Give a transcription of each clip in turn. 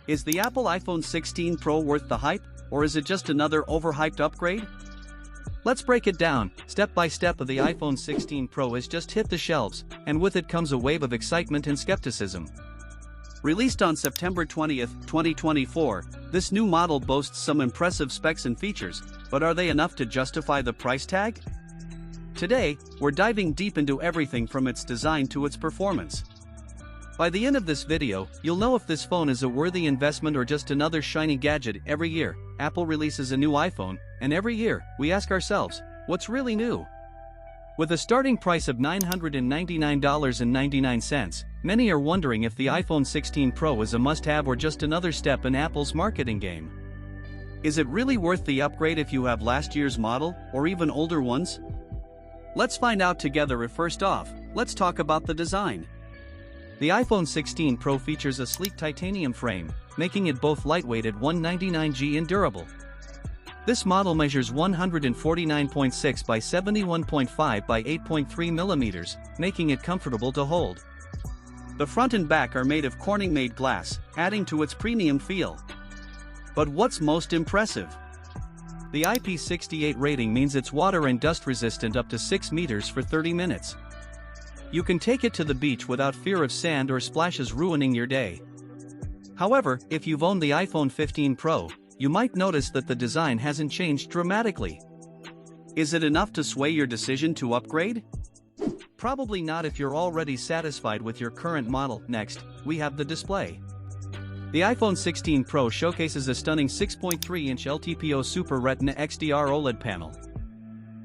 Is the Apple iPhone 16 Pro worth the hype, or is it just another overhyped upgrade? Let's break it down, step by step. The iPhone 16 Pro has just hit the shelves, and with it comes a wave of excitement and skepticism. Released on September 20, 2024, this new model boasts some impressive specs and features, but are they enough to justify the price tag? Today, we're diving deep into everything from its design to its performance. By the end of this video, you'll know if this phone is a worthy investment or just another shiny gadget. Every year, Apple releases a new iPhone, and every year, we ask ourselves, what's really new? With a starting price of $999.99, many are wondering if the iPhone 16 Pro is a must-have or just another step in Apple's marketing game. Is it really worth the upgrade if you have last year's model, or even older ones? Let's find out together. First off, let's talk about the design. The iPhone 16 Pro features a sleek titanium frame, making it both lightweight at 199g and durable. This model measures 149.6 by 71.5 by 8.3 millimeters, making it comfortable to hold. The front and back are made of Corning-made glass, adding to its premium feel. But what's most impressive? The IP68 rating means it's water and dust resistant up to 6 meters for 30 minutes. You can take it to the beach without fear of sand or splashes ruining your day. However, if you've owned the iPhone 15 Pro, you might notice that the design hasn't changed dramatically. Is it enough to sway your decision to upgrade? Probably not if you're already satisfied with your current model. Next, we have the display. The iPhone 16 Pro showcases a stunning 6.3-inch LTPO Super Retina XDR OLED panel.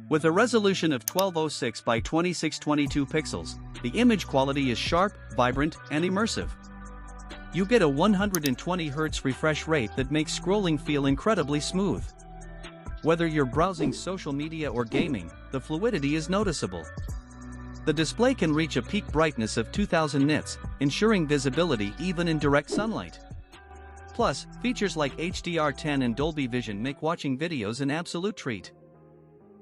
With a resolution of 1206 by 2622 pixels, the image quality is sharp, vibrant, and immersive. You get a 120Hz refresh rate that makes scrolling feel incredibly smooth. Whether you're browsing social media or gaming, the fluidity is noticeable. The display can reach a peak brightness of 2000 nits, ensuring visibility even in direct sunlight. Plus, features like HDR10 and Dolby Vision make watching videos an absolute treat.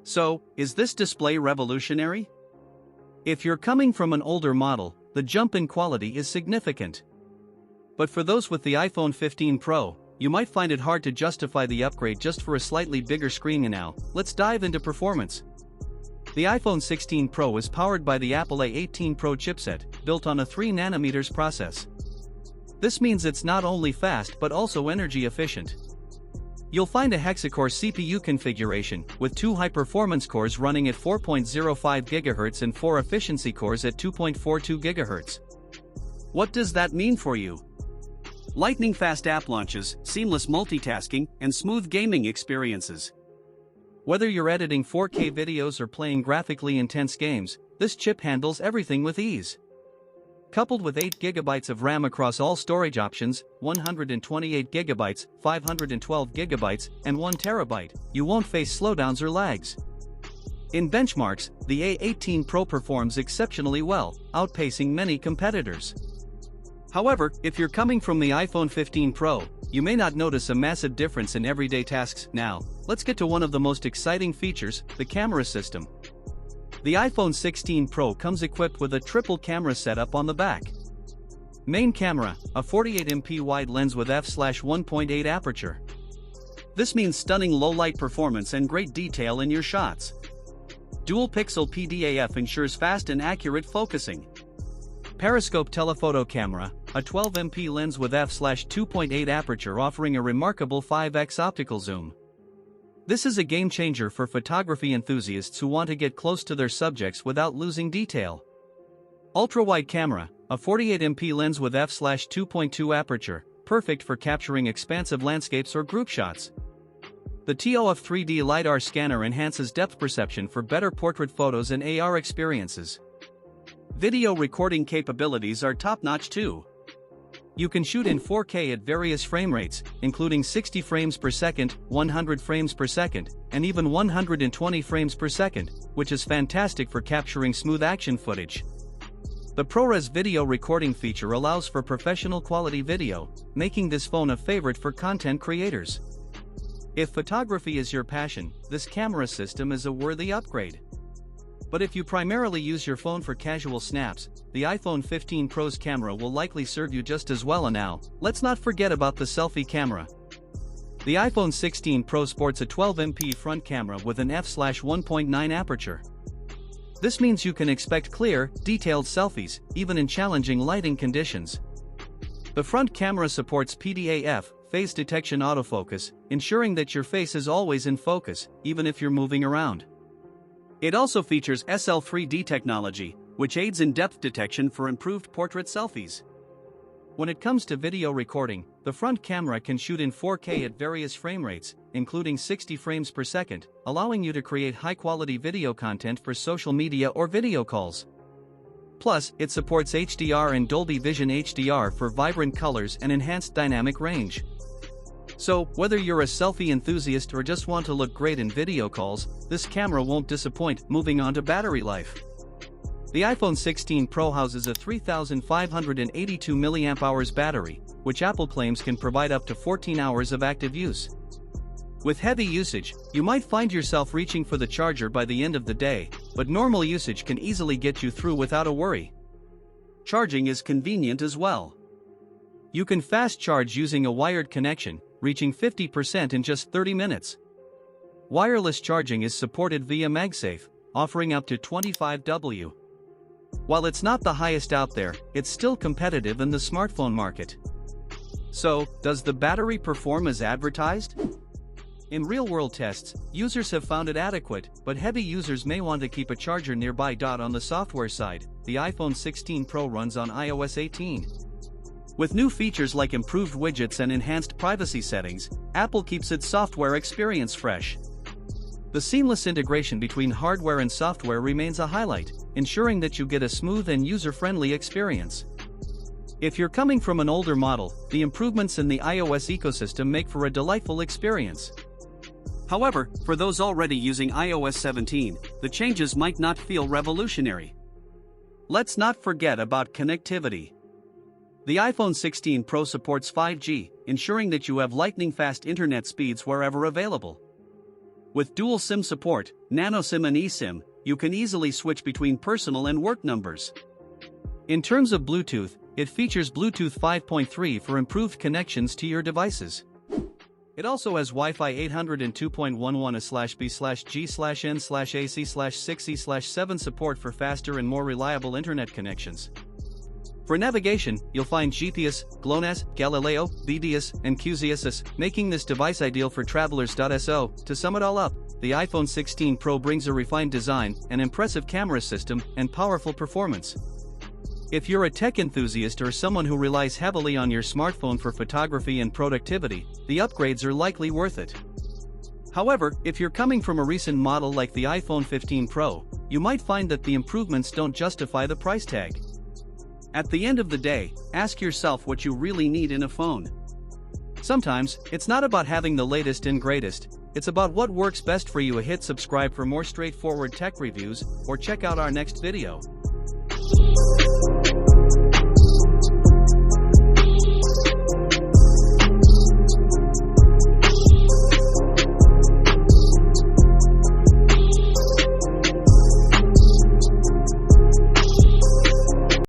So, is this display revolutionary? If you're coming from an older model, the jump in quality is significant. But for those with the iPhone 15 Pro, you might find it hard to justify the upgrade just for a slightly bigger screen. And now, let's dive into performance. The iPhone 16 Pro is powered by the Apple A18 Pro chipset, built on a 3nm process. This means it's not only fast but also energy efficient. You'll find a hexa-core CPU configuration, with 2 high-performance cores running at 4.05 GHz and 4 efficiency cores at 2.42 GHz. What does that mean for you? Lightning-fast app launches, seamless multitasking, and smooth gaming experiences. Whether you're editing 4K videos or playing graphically intense games, this chip handles everything with ease. Coupled with 8GB of RAM across all storage options, 128GB, 512GB, and 1TB, you won't face slowdowns or lags. In benchmarks, the A18 Pro performs exceptionally well, outpacing many competitors. However, if you're coming from the iPhone 15 Pro, you may not notice a massive difference in everyday tasks. Now, let's get to one of the most exciting features, the camera system. The iPhone 16 Pro comes equipped with a triple camera setup on the back. Main camera, a 48MP wide lens with f/1.8 aperture. This means stunning low-light performance and great detail in your shots. Dual-pixel PDAF ensures fast and accurate focusing. Periscope telephoto camera, a 12MP lens with f/2.8 aperture offering a remarkable 5x optical zoom. This is a game-changer for photography enthusiasts who want to get close to their subjects without losing detail. Ultra-wide camera, a 48MP lens with f/2.2 aperture, perfect for capturing expansive landscapes or group shots. The TOF 3D LiDAR scanner enhances depth perception for better portrait photos and AR experiences. Video recording capabilities are top-notch too. You can shoot in 4K at various frame rates, including 60 frames per second, 100 frames per second, and even 120 frames per second, which is fantastic for capturing smooth action footage. The ProRes video recording feature allows for professional quality video, making this phone a favorite for content creators. If photography is your passion, this camera system is a worthy upgrade. But if you primarily use your phone for casual snaps, the iPhone 15 Pro's camera will likely serve you just as well. And now, let's not forget about the selfie camera. The iPhone 16 Pro sports a 12MP front camera with an f/1.9 aperture. This means you can expect clear, detailed selfies, even in challenging lighting conditions. The front camera supports PDAF, phase detection autofocus, ensuring that your face is always in focus, even if you're moving around. It also features SL3D technology, which aids in depth detection for improved portrait selfies. When it comes to video recording, the front camera can shoot in 4K at various frame rates, including 60 frames per second, allowing you to create high-quality video content for social media or video calls. Plus, it supports HDR and Dolby Vision HDR for vibrant colors and enhanced dynamic range. So, whether you're a selfie enthusiast or just want to look great in video calls, this camera won't disappoint. Moving on to battery life. The iPhone 16 Pro houses a 3,582 mAh battery, which Apple claims can provide up to 14 hours of active use. With heavy usage, you might find yourself reaching for the charger by the end of the day, but normal usage can easily get you through without a worry. Charging is convenient as well. You can fast charge using a wired connection, reaching 50% in just 30 minutes. Wireless charging is supported via MagSafe, offering up to 25W. While it's not the highest out there, it's still competitive in the smartphone market. So, does the battery perform as advertised? In real-world tests, users have found it adequate, but heavy users may want to keep a charger nearby. On the software side, the iPhone 16 Pro runs on iOS 18. With new features like improved widgets and enhanced privacy settings, Apple keeps its software experience fresh. The seamless integration between hardware and software remains a highlight, ensuring that you get a smooth and user-friendly experience. If you're coming from an older model, the improvements in the iOS ecosystem make for a delightful experience. However, for those already using iOS 17, the changes might not feel revolutionary. Let's not forget about connectivity. The iPhone 16 Pro supports 5G, ensuring that you have lightning-fast internet speeds wherever available. With dual SIM support, nano SIM and eSIM, you can easily switch between personal and work numbers. In terms of Bluetooth, it features Bluetooth 5.3 for improved connections to your devices. It also has Wi-Fi 802.11/b/g/n/ac/6e/7 support for faster and more reliable internet connections. For navigation, you'll find GPS, GLONASS, Galileo, BDS, and QZSS, making this device ideal for travelers. So, to sum it all up, the iPhone 16 Pro brings a refined design, an impressive camera system, and powerful performance. If you're a tech enthusiast or someone who relies heavily on your smartphone for photography and productivity, the upgrades are likely worth it. However, if you're coming from a recent model like the iPhone 15 Pro, you might find that the improvements don't justify the price tag. At the end of the day, ask yourself what you really need in a phone. Sometimes, it's not about having the latest and greatest, it's about what works best for you. Hit subscribe for more straightforward tech reviews, or check out our next video.